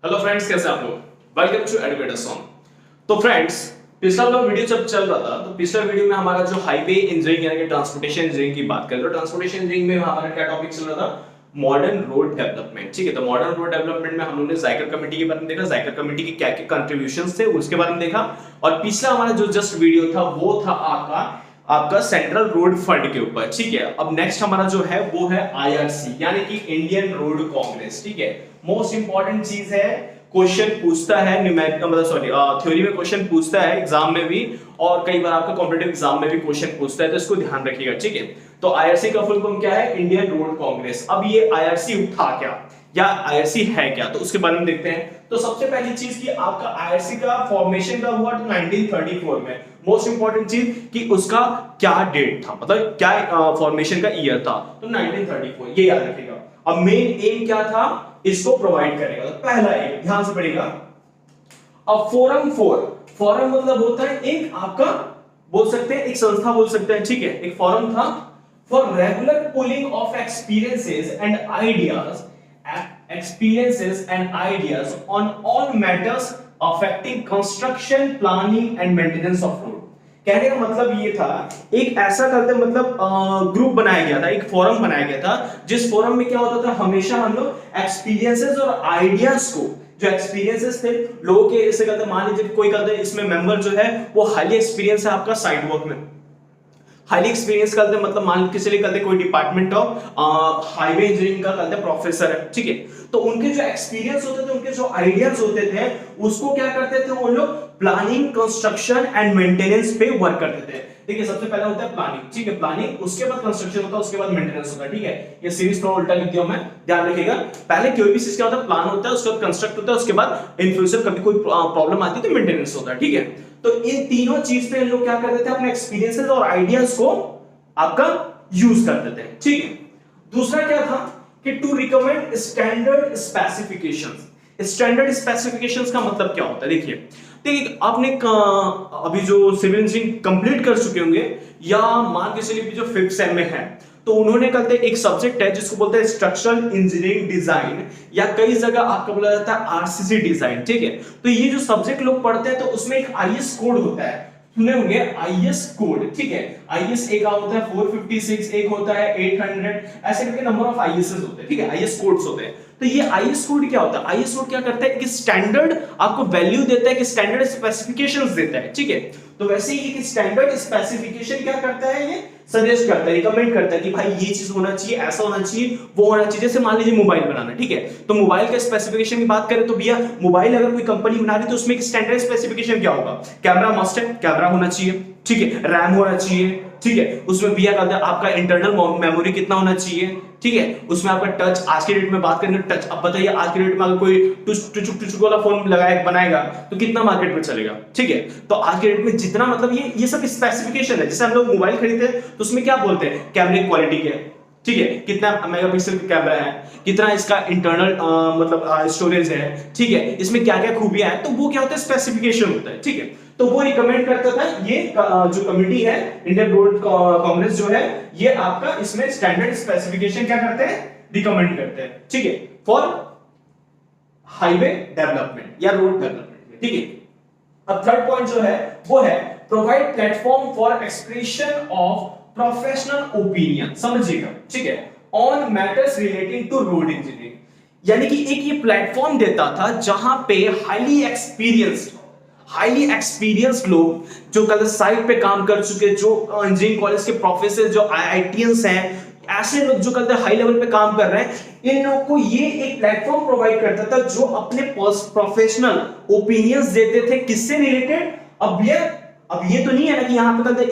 Hello friends, कैसे आप लोग। Welcome to educator song. तो फ्रेंड्स, पिछला वाला वीडियो जब चल रहा था तो पिछला वीडियो में हमारा जो हाईवे इंजीनियरिंग यानी कि ट्रांसपोर्टेशन इंजीनियरिंग की बात करें तो ट्रांसपोर्टेशन इंजीनियरिंग में हमारा क्या टॉपिक चल रहा था, मॉडर्न रोड डेवलपमेंट। ठीक है, तो मॉडर्न रोड डेवलपमेंट में हम लोगों ने जायकर कमेटी के बारे में देखा, जायकर कमेटी के क्या क्या कंट्रीब्यूशंस थे उसके बारे में देखा। और पिछला हमारा जो जस्ट वीडियो था वो था आपका सेंट्रल रोड फंड के ऊपर। ठीक है, अब नेक्स्ट हमारा जो है वो है आईआरसी यानी कि इंडियन रोड कांग्रेस। ठीक है, मोस्ट इंपॉर्टेंट चीज है, क्वेश्चन पूछता है मतलब सॉरी थ्योरी में क्वेश्चन पूछता है एग्जाम में भी, और कई बार आपका कॉम्पिटिटिव एग्जाम में भी क्वेश्चन पूछता है, तो इसको ध्यान रखिएगा। ठीक है, तो आईआरसी का फुल फॉर्म क्या है, इंडियन रोड कांग्रेस। अब ये आईआरसी था क्या या आईआरसी है क्या, तो उसके बारे में देखते हैं। तो सबसे पहली चीज कि आपका आईआरसी का फॉर्मेशन का हुआ 1934 में। मोस्ट इंपॉर्टेंट चीज कि उसका क्या डेट था, मतलब क्या फॉर्मेशन का ईयर था, तो 1934, ये याद रखिएगा। अब मेन एम क्या था, इसको प्रोवाइड करेगा। तो पहला एम ध्यान से पढ़ेगा, अब फोरम मतलब होता है एक आपका बोल सकते हैं, एक संस्था बोल सकते हैं। ठीक है, एक फोरम था for regular pulling of experiences and ideas on all matters affecting construction, planning and maintenance of road. कहने का मतलब ये था, एक ऐसा करते मतलब ग्रुप बनाया गया था, एक फोरम बनाया गया था, जिस फोरम में क्या होता था, हमेशा हम लोग एक्सपीरियंसेस और आइडियाज को, जो एक्सपीरियंसेस थे लोगों के, जैसे कहते मान लीजिए कोई कहते हैं इसमें मेंबर जो है वो हाईली एक्सपीरियंस है आपका साइड वर्क में, हाईली एक्सपीरियंस करते हैं, मतलब मान के चलिए कहते कोई डिपार्टमेंट ऑफ हाईवे इंजीनियरिंग का कहते हैं प्रोफेसर है। ठीक है, तो उनके जो एक्सपीरियंस होते थे, उनके जो आइडियाज होते थे, उसको क्या करते थे वो लोग, प्लानिंग, कंस्ट्रक्शन एंड मेंटेनेंस पे वर्क करते थे। देखिए, सबसे पहले होता है प्लानिंग। ठीक है, प्लानिंग, उसके बाद कंस्ट्रक्शन होता है, उसके बाद मेंटेनेंस होता है। ठीक है, ये सीरीज थोड़ा उल्टा लिख दिया मैं, ध्यान रखिएगा। पहले कोई भी चीज क्या होता है, प्लान होता है, उसके बाद कंस्ट्रक्ट होता है, उसके बाद इन फ्यूचर कभी कोई प्रॉब्लम आती है तो मेंटेनेंस होता है। ठीक है, तो इन तीनों चीज पे हम लोग क्या करते थे, अपने एक्सपीरियंसेस और आइडियाज को आपका यूज करते थे। ठीक है, दूसरा क्या था कि to recommend standard specifications. Standard specifications का मतलब क्या होता है, देखिए आपने अभी जो सिविल इंजीनियरिंग कंप्लीट कर चुके होंगे या मान के चलिए जो 5th सेम में है, तो उन्होंने कहते हैं एक सब्जेक्ट है जिसको बोलते हैं स्ट्रक्चरल इंजीनियरिंग डिजाइन, या कई जगह आपको बोला जाता है आरसीसी डिजाइन। ठीक है, तो ये जो सब्जेक्ट लोग पढ़ते हैं तो उसमें एक आईएस कोड होता है, सुने होंगे आईएस कोड। ठीक है, आईएस एक होता है 456, एक होता है 800, ऐसे करके नंबर ऑफ आईएस होते हैं। ठीक है, आईएस कोड्स होते हैं। तो ये आईएस कोड क्या होता है, आईएस कोड क्या करता है, एक स्टैंडर्ड आपको वैल्यू देता है, कि स्टैंडर्ड स्पेसिफिकेशंस देता है। ठीक है, तो वैसे ही एक स्टैंडर्ड स्पेसिफिकेशन क्या करता है, ये सजेस्ट करता है, रिकमेंड करता है कि भाई ये चीज होना चाहिए, ऐसा होना चाहिए, वो होना चाहिए। जैसे मान लीजिए मोबाइल बनाना, ठीक है, तो मोबाइल के स्पेसिफिकेशन की बात करें तो भैया मोबाइल अगर कोई कंपनी बना रही है तो उसमें एक स्टैंडर्ड स्पेसिफिकेशन क्या होगा, कैमरा मस्ट है, कैमरा होना चाहिए। ठीक है, रैम होना चाहिए। ठीक है, उसमें भैया कहते हैं आपका इंटरनल मेमोरी कितना होना चाहिए। ठीक है, उसमें आपका टच, आज के डेट में बात करेंगे टच, अब बताइए आज के डेट में अगर कोई टुचुक वाला फोन लगाए बनाएगा तो कितना मार्केट में चलेगा। ठीक है, तो आज के डेट में जितना मतलब ये सब स्पेसिफिकेशन है। जैसे हम लोग मोबाइल खरीदते हैं तो उसमें क्या बोलते हैं, कैमरे क्वालिटी क्या है, ठीक है, कितना मेगापिक्सल का कैमरा है, कितना इसका इंटरनल मतलब स्टोरेज है, ठीक है, इसमें क्या क्या खूबियां हैं, तो वो क्या होता है, स्पेसिफिकेशन होता है। ठीक है, तो वो रिकमेंड करता था, ये जो कमिटी है इंडियन रोड कांग्रेस जो है, ये आपका इसमें स्टैंडर्ड स्पेसिफिकेशन क्या करते हैं, रिकमेंड करते हैं। ठीक है, फॉर हाईवे डेवलपमेंट या रोड डेवलपमेंट। ठीक है, अब थर्ड पॉइंट जो है वो है provide platform for expression of professional opinion. समझिएगा, ठीक है, on matters relating to road engineering. यानी कि एक ये प्लेटफॉर्म देता था जहां पे हाईली एक्सपीरियंस्ड लोग जो कल साइट पे काम कर चुके, जो इंजीनियरिंग कॉलेज के प्रोफेसर, जो आईआईटीएंस हैं, ऐसे लोग जो कहते हैं हाई लेवल पे काम कर रहे हैं, इन लोगों को ये एक प्लेटफॉर्म प्रोवाइड करता था जो अपने प्रोफेशनल ओपिनियंस देते थे, किससे रिलेटेड। अब ये तो नहीं है ना कि यहाँ पे कहते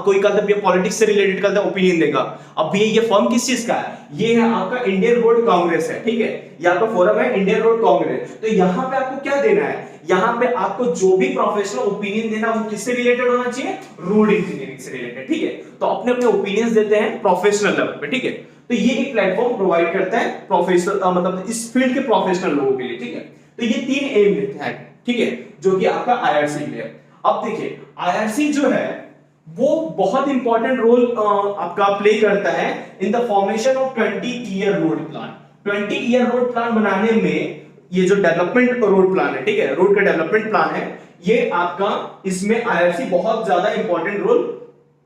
कोई कहते पॉलिटिक्स से रिलेटेड कहते ओपिनियन देगा। अब ये फर्म किस चीज का है, ये है आपका इंडियन रोड कांग्रेस है। ठीक है, ये आपका फोरम है इंडियन रोड कांग्रेस। तो यहाँ पे आपको क्या देना है, यहाँ पे आपको जो भी प्रोफेशनल ओपिनियन देना वो किससे रिलेटेड होना चाहिए, रोड इंजीनियरिंग से रिलेटेड। ठीक है, तो अपने अपने ओपिनियंस देते हैं प्रोफेशनल लेवल पे। ठीक है, तो ये एक प्लेटफॉर्म प्रोवाइड करता है प्रोफेशनल मतलब इस फील्ड के प्रोफेशनल लोगों के लिए। ठीक है, तो ये 3 एम है। ठीक है, जो कि आपका आईआरसी में है। अब देखिए आईआरसी जो है वो बहुत इंपॉर्टेंट रोल आपका प्ले करता है in the formation of 20 year road plan. 20 year road plan बनाने में ये जो डेवलपमेंट रोड प्लान है, ठीक है, रोड का डेवलपमेंट प्लान है, ये आपका इसमें आईआरसी बहुत ज्यादा इंपॉर्टेंट रोल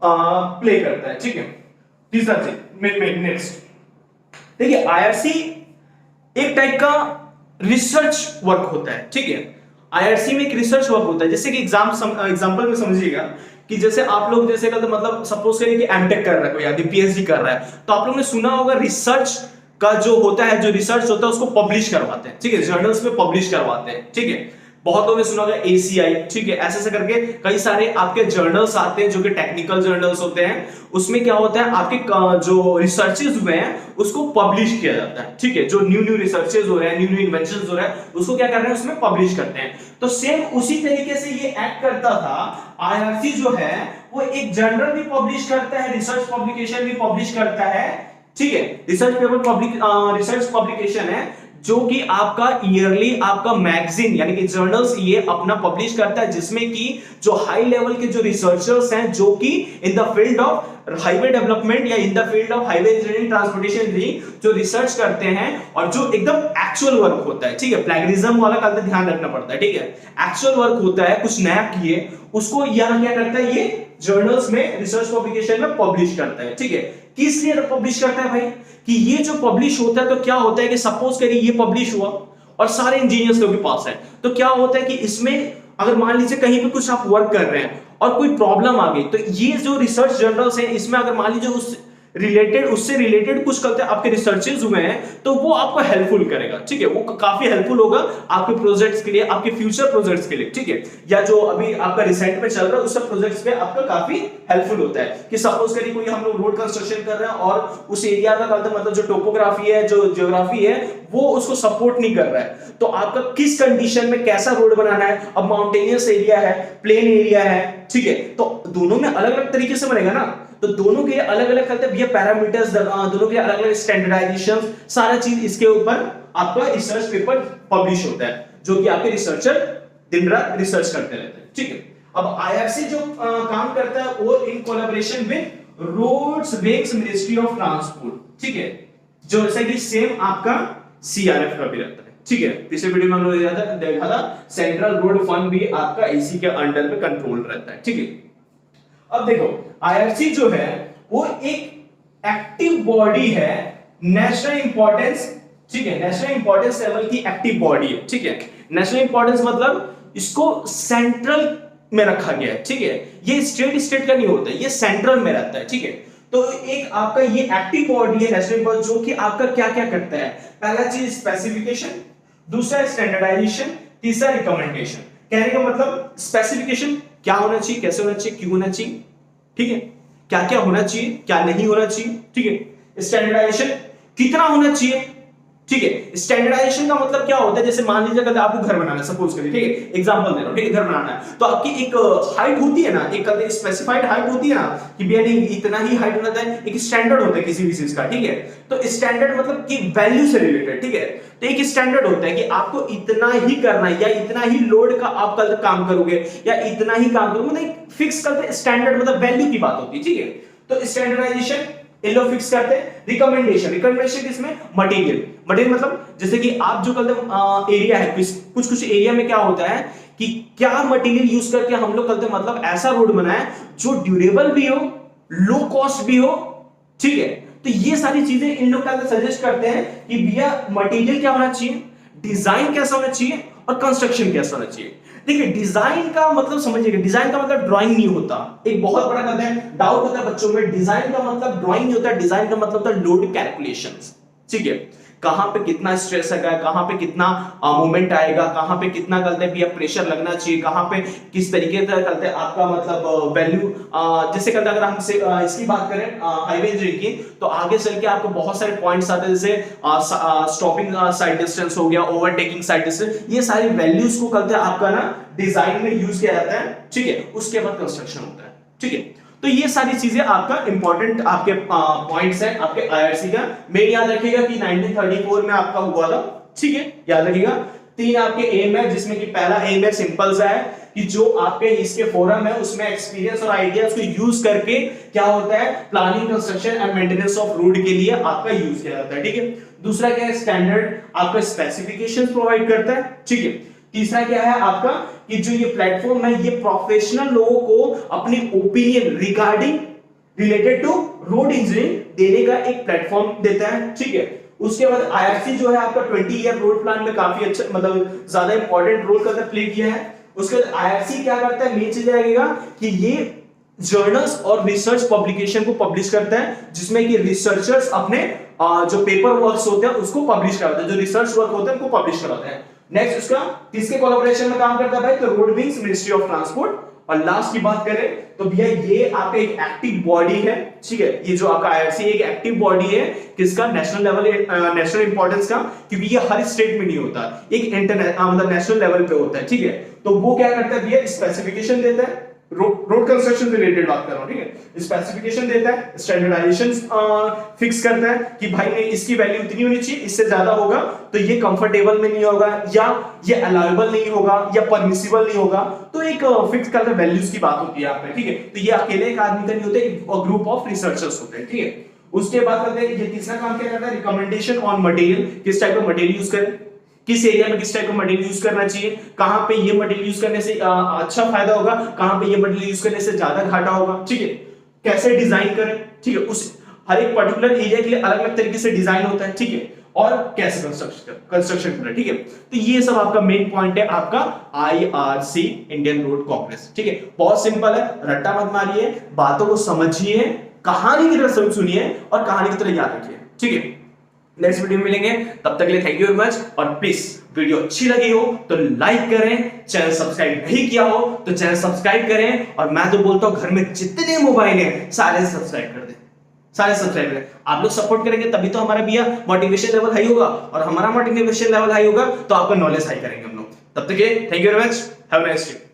प्ले करता है, ठीक है। तीसरा चीज नेक्स्ट देखिए, आईआरसी एक टाइप का रिसर्च वर्क होता है, ठीक है। आईआरसी में एक रिसर्च वर्क होता है, जैसे कि एग्जांपल में समझिएगा कि जैसे आप लोग जैसे कहते मतलब सपोज करिए कि एमटेक कर रहा है कोई आदमी, पीएचडी कर रहा है, तो आप लोगों ने सुना होगा रिसर्च का जो होता है, जो रिसर्च होता है उसको पब्लिश करवाते हैं, ठीक है, जर्नल्स में पब्लिश करवाते हैं, ठीक है। बहुत लोगों ने सुना होगा एसीआई, ठीक है, ऐसे ऐसे करके कई सारे आपके जर्नल्स आते हैं जो कि टेक्निकल जर्नल्स होते हैं। उसमें क्या होता है, आपके जो रिसर्चेस हुए हैं उसको पब्लिश किया जाता है, ठीक है। जो न्यू रिसर्चेस हो रहे हैं, न्यू इन्वेंशंस हो रहे हैं, उसको क्या कर रहे हैं, उसमें पब्लिश करते हैं। तो सेम उसी तरीके से ये एक्ट करता था। आईआरसी जो है वो एक जर्नल भी पब्लिश करता है, रिसर्च पब्लिकेशन भी पब्लिश करता है, ठीक है। रिसर्च पब्लिकेशन है जो कि आपका ईयरली आपका मैगजीन यानी कि जर्नल्स ये अपना पब्लिश करता है, जिसमें कि जो हाई लेवल के जो रिसर्चर्स हैं जो कि in the field of highway development या in the field of highway engineering transportation जो रिसर्च करते हैं और जो एकदम एक्चुअल वर्क होता है, ठीक है। प्लेगरिज्म वाला का ध्यान रखना पड़ता है, ठीक है। एक्चुअल वर्क होता है, कुछ नया किए, उसको यहां क्या करता है, ये जर्नल्स में रिसर्च पब्लिकेशन में पब्लिश करता है, ठीक है। किस लिए पब्लिश करता है भाई, कि ये जो पब्लिश होता है तो क्या होता है कि सपोज करिए ये पब्लिश हुआ और सारे इंजीनियर्स के पास है, तो क्या होता है कि इसमें अगर मान लीजिए कहीं पे कुछ आप वर्क कर रहे हैं और कोई प्रॉब्लम आ गई, तो ये जो रिसर्च जर्नल्स हैं इसमें अगर मान लीजिए उससे रिलेटेड कुछ करते आपके रिसर्चेस हुए हैं, तो वो आपको हेल्पफुल करेगा, ठीक है। वो काफी हेल्पफुल होगा आपके प्रोजेक्ट्स के लिए, आपके फ्यूचर प्रोजेक्ट्स के लिए, ठीक है। या जो अभी आपका रिसेंट में चल रहा है उस सब प्रोजेक्ट्स पे आपका काफी हेल्पफुल होता है। कि सपोज करिए कोई हम लोग रोड कंस्ट्रक्शन कर रहे हैं और उस एरिया का मतलब जो टोपोग्राफी है, जो ज्योग्राफी है, वो उसको सपोर्ट नहीं कर रहा है, तो आपका किस कंडीशन में कैसा रोड बनाना है, अब माउंटेनियस एरिया है, प्लेन एरिया है, ठीक है, तो दोनों में अलग अलग तरीके से बनेगा ना, तो दोनों के अलग अलग करते हैं पैरामीटर्स, दोनों के अलग अलग स्टैंडर्डाइजेशन, सारा चीज इसके ऊपर आपका रिसर्च पेपर पब्लिश होता है, जो कि आपके रिसर्चर दिन रात रिसर्च करते रहते हैं, ठीक है। अब आईआरसी जो काम करता है वो in collaboration with roads wakes ministry of transport, ठीक है, जो जैसे कि सेम आपका सीआरएफ का भी रहता है, ठीक है। पिछले वीडियो में हम लोग देखा था सेंट्रल रोड फंड भी आपका इसी के अंडर में कंट्रोल रहता है, ठीक है। अब देखो आईआरसी जो है वो एक एक्टिव बॉडी है, नेशनल इंपॉर्टेंस, ठीक है, नेशनल इंपॉर्टेंस लेवल की एक्टिव बॉडी है, ठीक है। नेशनल इंपॉर्टेंस मतलब इसको सेंट्रल में रखा गया है, ठीक है। ये स्टेट का नहीं होता है, ये सेंट्रल में रहता है, ठीक है। तो एक आपका ये एक्टिव बॉडी है नेशनल इंपॉर्टेंस, जो कि आपका क्या क्या करता है, पहला चीज स्पेसिफिकेशन, दूसरा स्टैंडर्डाइजेशन, तीसरा रिकमेंडेशन। कहने का मतलब स्पेसिफिकेशन क्या होना चाहिए, कैसे होना चाहिए, क्यों होना चाहिए, ठीक है, क्या क्या होना चाहिए, क्या नहीं होना चाहिए, ठीक है। स्टैंडर्डाइजेशन कितना होना चाहिए, ठीक है। स्टैंडर्डाइजेशन का मतलब क्या होता है, जैसे मान लीजिए अगर आपको घर बनाना है, सपोज करिए, ठीक है, एग्जांपल दे रहा हूं, ठीक है, घर बनाना है, तो आपकी एक हाइट होती है ना, एक स्पेसिफाइड हाइट होती है ना, कि भैया इतना ही हाइट होना चाहिए, एक स्टैंडर्ड होता है किसी भी चीज का, ठीक है। तो स्टैंडर्ड मतलब कि वैल्यू से रिलेटेड, ठीक है। तो एक स्टैंडर्ड होता है कि आपको इतना ही करना है, या इतना ही लोड का आप कल काम करोगे, या इतना ही काम करोगे, मतलब एक फिक्स करते स्टैंडर्ड मतलब वैल्यू की बात होती है, ठीक है। तो स्टैंडर्डाइजेशन एलो फिक्स करते हैं। रिकमेंडेशन किसमें, मटेरियल मतलब जैसे कि आप जो कल एरिया है, कुछ एरिया में क्या होता है कि क्या मटेरियल यूज करके हम लोग कल मतलब ऐसा रोड बनाए जो ड्यूरेबल भी हो, लो कॉस्ट भी हो, ठीक है। तो ये सारी चीजें इन लोग का सजेस्ट करते हैं कि भैया मटेरियल क्या होना चाहिए, डिजाइन कैसा होना चाहिए और कंस्ट्रक्शन कैसा होना चाहिए। देखिए डिजाइन का मतलब समझिएगा, डिजाइन का मतलब ड्राइंग नहीं होता, एक बहुत बड़ा कहते हैं डाउट होता है बच्चों में, डिजाइन का मतलब ड्राइंग नहीं होता, डिजाइन का मतलब होता है लोड कैलकुलेशंस, ठीक है। कहां पे कितना स्ट्रेस है, कहां पे कितना मूवमेंट आएगा, कहां पे कितना कहते हैं प्रेशर लगना चाहिए, कहां पे किस तरीके से कहते हैं आपका मतलब वैल्यू, जैसे कहते हैं अगर हम इसकी बात करें हाईवे इंजीनियरिंग की, तो आगे चल के आपको बहुत सारे पॉइंट्स आते हैं, जैसे स्टॉपिंग साइड डिस्टेंस हो गया, ओवरटेकिंग साइड डिस्टेंस, ये सारी वैल्यूज को कहते हैं आपका ना डिजाइन में यूज किया जाता है, ठीक है। उसके बाद कंस्ट्रक्शन होता है, ठीक है। तो ये सारी चीजें आपका इंपॉर्टेंट आपके पॉइंट्स हैं आपके आईआरसी का। मेन याद रखिएगा कि 1934 में आपका हुआ था, ठीक है, याद रखिएगा। 3 आपके एम है, जिसमें कि पहला एम है सिंपल सा है कि जो आपके इसके फोरम है उसमें एक्सपीरियंस और आइडियाज को यूज करके क्या होता है, planning, construction and maintenance of road के लिए आपका यूज किया जाता है। ठीक है, दूसरा क्या है, स्टैंडर्ड आपका स्पेसिफिकेशंस प्रोवाइड करता है। ठीक है, तीसरा क्या है आपका कि जो ये प्लेटफॉर्म है ये प्रोफेशनल लोगों को अपनी opinion regarding related to road engineering देने का एक प्लेटफॉर्म देता है। ठीक है, उसके बाद आईआरसी जो है आपका 20 ईयर रोड प्लान में काफी अच्छा मतलब ज्यादा इंपॉर्टेंट रोल का प्ले किया है। उसके बाद आईआरसी क्या करता है, मेन चीज आएगा कि ये जर्नल्स और रिसर्च पब्लिकेशन को पब्लिश करता है, जिसमें कि रिसर्चर्स अपने जो पेपर वर्क्स होते हैं उसको पब्लिश कराते हैं, जो रिसर्च वर्क होते हैं उनको पब्लिश कराते हैं। नेक्स्ट उसका किसके कोलैबोरेशन में काम करता है भाई, तो road wings, ministry of transport. और लास्ट की बात करें तो भैया ये आपका एक एक्टिव बॉडी है। ठीक है, ये जो आपका आईआरसी एक एक्टिव बॉडी है किसका, नेशनल लेवल, नेशनल इंपॉर्टेंस का, क्योंकि ये हर स्टेट में नहीं होता, एक इंटरनेशनल मतलब नेशनल लेवल पे होता है। ठीक है, तो वो क्या करता है भैया, स्पेसिफिकेशन देता है, रोड कंस्ट्रक्शन से रिलेटेड बात कर रहा हूं। ठीक है, स्पेसिफिकेशन देता है, स्टैंडर्डाइजेशन फिक्स करता है कि भाई ने इसकी वैल्यू इतनी होनी चाहिए, इससे ज्यादा होगा तो ये कंफर्टेबल में नहीं होगा, या ये अलाउएबल नहीं होगा, या परमिसिबल नहीं होगा, तो एक फिक्स करता है, वैल्यूज की बात होती है यहाँ पे। ठीक है, तो ये अकेले एक आदमी का नहीं होता, एक ग्रुप ऑफ रिसर्चर्स होते हैं। ठीक है, उसके बाद करते हैं ये तीसरा काम क्या करता है, रिकमेंडेशन ऑन मटेरियल, किस टाइप का मटेरियल यूज करें, किस एरिया में किस टाइप का मटेरियल यूज करना चाहिए, कहां पे ये मटेरियल यूज करने से अच्छा फायदा होगा, कहां पे ये मटेरियल यूज करने से ज्यादा घाटा होगा। ठीक है, कैसे डिजाइन करें, ठीक है, उस हर एक पर्टिकुलर एरिया के लिए अलग अलग तरीके से डिजाइन होता है। ठीक है, और कैसे कंस्ट्रक्शन करें। ठीक है, तो ये सब आपका मेन पॉइंट है आपका आईआरसी, इंडियन रोड कांग्रेस। ठीक है, बहुत सिंपल है, रट्टा मत मारिए, बातों को समझिए, कहानी की तरह सुनिए और कहानी की तरह याद रखिए। ठीक है, नेक्स्ट वीडियो में मिलेंगे, तब तक के लिए थैंक यू वेरी मच। और प्लीज वीडियो अच्छी लगी हो तो लाइक करें, चैनल सब्सक्राइब नहीं किया हो तो चैनल सब्सक्राइब करें, और मैं तो बोलता हूं घर में जितने मोबाइल हैं सारे सब्सक्राइब कर दें, सारे सब्सक्राइब करें। आप लोग सपोर्ट करेंगे तभी तो हमारा भैया मोटिवेशन लेवल हाई होगा, और हमारा मोटिवेशन लेवल हाई होगा तो आपका नॉलेज हाई करेंगे हम लोग। तब तक के thank you very much, have a nice day.